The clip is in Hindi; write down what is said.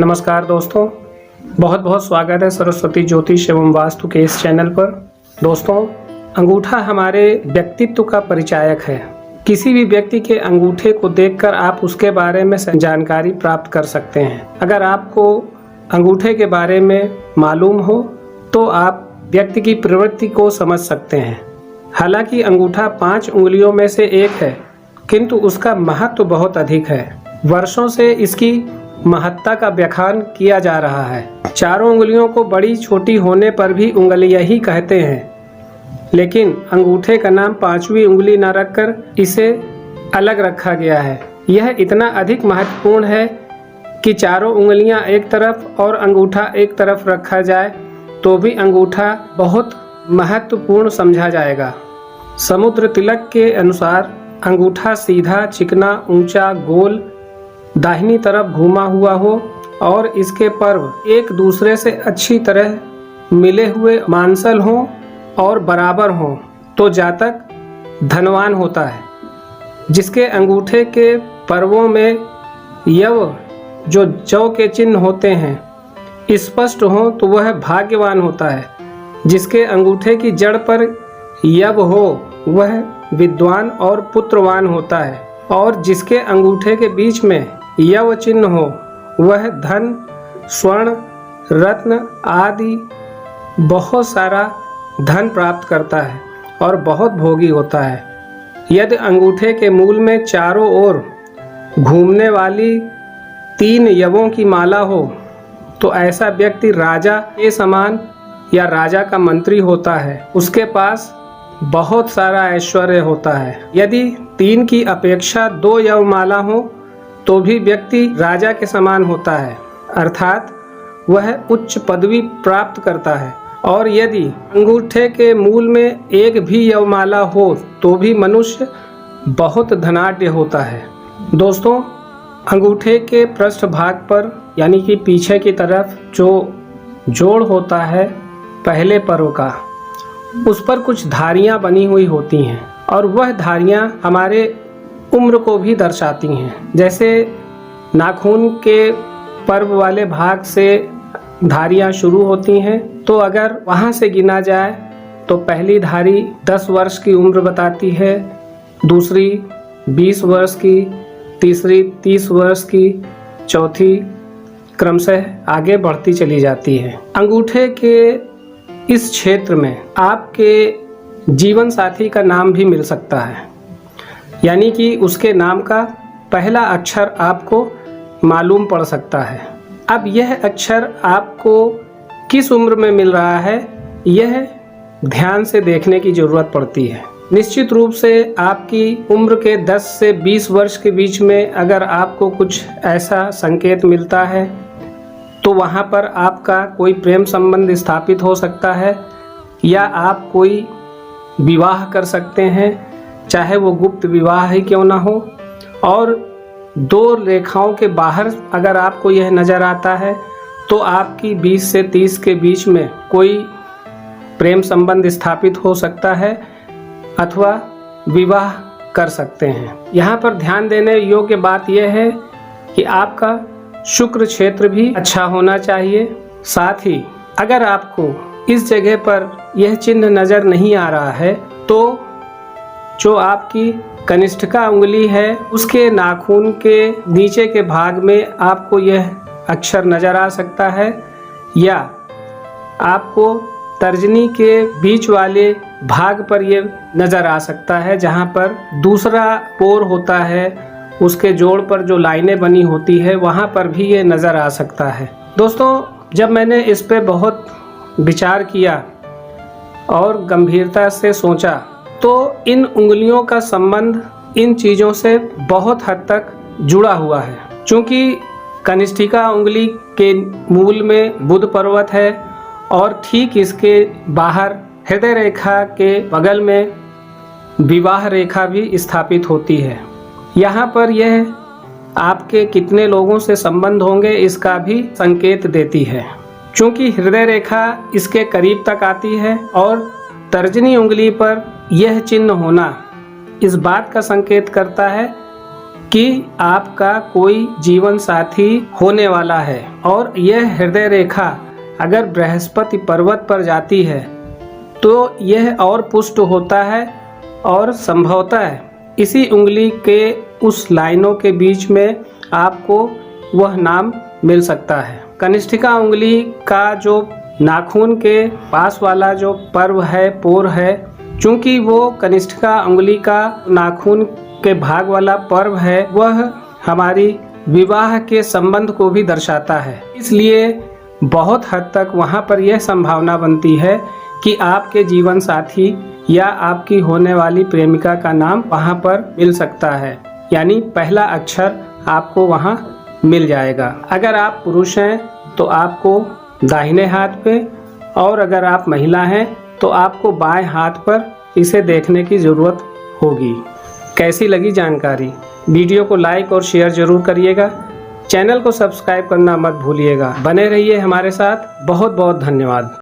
नमस्कार दोस्तों, बहुत बहुत स्वागत है सरस्वती ज्योतिष एवं वास्तु के इस चैनल पर। दोस्तों, अंगूठा हमारे व्यक्तित्व का परिचायक है। किसी भी व्यक्ति के अंगूठे को देखकर आप उसके बारे में जानकारी प्राप्त कर सकते हैं। अगर आपको अंगूठे के बारे में मालूम हो तो आप व्यक्ति की प्रवृत्ति को समझ सकते हैं। हालांकि अंगूठा 5 उंगलियों में से एक है, किंतु उसका महत्व बहुत अधिक है। वर्षों से इसकी महत्ता का व्याख्यान किया जा रहा है। चारों उंगलियों को बड़ी छोटी होने पर भी उंगलियां ही कहते हैं, लेकिन अंगूठे का नाम 5वीं उंगली न रखकर इसे अलग रखा गया है। यह इतना अधिक महत्वपूर्ण है कि चारों उंगलियां एक तरफ और अंगूठा एक तरफ रखा जाए तो भी अंगूठा बहुत महत्वपूर्ण समझा जाएगा। समुद्र तिलक के अनुसार अंगूठा सीधा, चिकना, ऊंचा, गोल, दाहिनी तरफ घूमा हुआ हो और इसके पर्व एक दूसरे से अच्छी तरह मिले हुए मांसल हों और बराबर हों तो जातक धनवान होता है। जिसके अंगूठे के पर्वों में यव जो जौ के चिन्ह होते हैं स्पष्ट हों तो वह भाग्यवान होता है। जिसके अंगूठे की जड़ पर यव हो वह विद्वान और पुत्रवान होता है, और जिसके अंगूठे के बीच में यव चिन्ह हो वह धन, स्वर्ण, रत्न आदि बहुत सारा धन प्राप्त करता है और बहुत भोगी होता है। यदि अंगूठे के मूल में चारों ओर घूमने वाली 3 यवों की माला हो तो ऐसा व्यक्ति राजा के समान या राजा का मंत्री होता है। उसके पास बहुत सारा ऐश्वर्य होता है। यदि 3 की अपेक्षा 2 यव माला हो तो भी व्यक्ति राजा के समान होता है, अर्थात वह उच्च पदवी प्राप्त करता है। और यदि अंगूठे के मूल में एक भी यवमाला हो तो भी मनुष्य बहुत धनाढ्य होता है। दोस्तों, अंगूठे के पृष्ठ भाग पर यानी कि पीछे की तरफ जो जोड़ होता है पहले पर्व का, उस पर कुछ धारियां बनी हुई होती हैं और वह धारियां हमारे उम्र को भी दर्शाती हैं। जैसे नाखून के पर्व वाले भाग से धारियां शुरू होती हैं, तो अगर वहां से गिना जाए तो पहली धारी 10 वर्ष की उम्र बताती है, दूसरी 20 वर्ष की, तीसरी 30 वर्ष की, चौथी क्रमशः आगे बढ़ती चली जाती है। अंगूठे के इस क्षेत्र में आपके जीवन साथी का नाम भी मिल सकता है, यानी कि उसके नाम का पहला अक्षर आपको मालूम पड़ सकता है। अब यह अक्षर आपको किस उम्र में मिल रहा है, यह ध्यान से देखने की ज़रूरत पड़ती है। निश्चित रूप से आपकी उम्र के 10 से 20 वर्ष के बीच में अगर आपको कुछ ऐसा संकेत मिलता है तो वहाँ पर आपका कोई प्रेम संबंध स्थापित हो सकता है या आप कोई विवाह कर सकते हैं, चाहे वो गुप्त विवाह ही क्यों ना हो। और 2 रेखाओं के बाहर अगर आपको यह नज़र आता है तो आपकी 20 से 30 के बीच में कोई प्रेम संबंध स्थापित हो सकता है अथवा विवाह कर सकते हैं। यहाँ पर ध्यान देने योग्य बात यह है कि आपका शुक्र क्षेत्र भी अच्छा होना चाहिए। साथ ही अगर आपको इस जगह पर यह चिन्ह नज़र नहीं आ रहा है तो जो आपकी कनिष्ठिका उंगली है उसके नाखून के नीचे के भाग में आपको यह अक्षर नज़र आ सकता है, या आपको तर्जनी के बीच वाले भाग पर यह नज़र आ सकता है जहां पर दूसरा पोर होता है, उसके जोड़ पर जो लाइनें बनी होती है वहां पर भी ये नज़र आ सकता है। दोस्तों, जब मैंने इस पे बहुत विचार किया और गंभीरता से सोचा तो इन उंगलियों का संबंध इन चीज़ों से बहुत हद तक जुड़ा हुआ है। चूँकि कनिष्ठिका उंगली के मूल में बुध पर्वत है और ठीक इसके बाहर हृदय रेखा के बगल में विवाह रेखा भी स्थापित होती है। यहाँ पर यह आपके कितने लोगों से संबंध होंगे इसका भी संकेत देती है। चूँकि हृदय रेखा इसके करीब तक आती है और तर्जनी उंगली पर यह चिन्ह होना इस बात का संकेत करता है कि आपका कोई जीवन साथी होने वाला है और यह हृदय रेखा अगर बृहस्पति पर्वत पर जाती है तो यह और पुष्ट होता है और संभवतः इसी उंगली के उस लाइनों के बीच में आपको वह नाम मिल सकता है। कनिष्ठिका उंगली का जो नाखून के पास वाला जो पर्व है, पोर है, चूंकि वो कनिष्ठिका उंगली का नाखून के भाग वाला पर्व है, वह हमारी विवाह के संबंध को भी दर्शाता है। इसलिए बहुत हद तक वहाँ पर यह संभावना बनती है कि आपके जीवन साथी या आपकी होने वाली प्रेमिका का नाम वहाँ पर मिल सकता है, यानी पहला अक्षर आपको वहाँ मिल जाएगा। अगर आप पुरुष हैं तो आपको दाहिने हाथ पे, और अगर आप महिला हैं तो आपको बाएं हाथ पर इसे देखने की ज़रूरत होगी। कैसी लगी जानकारी? वीडियो को लाइक और शेयर जरूर करिएगा। चैनल को सब्सक्राइब करना मत भूलिएगा। बने रहिए हमारे साथ। बहुत बहुत धन्यवाद।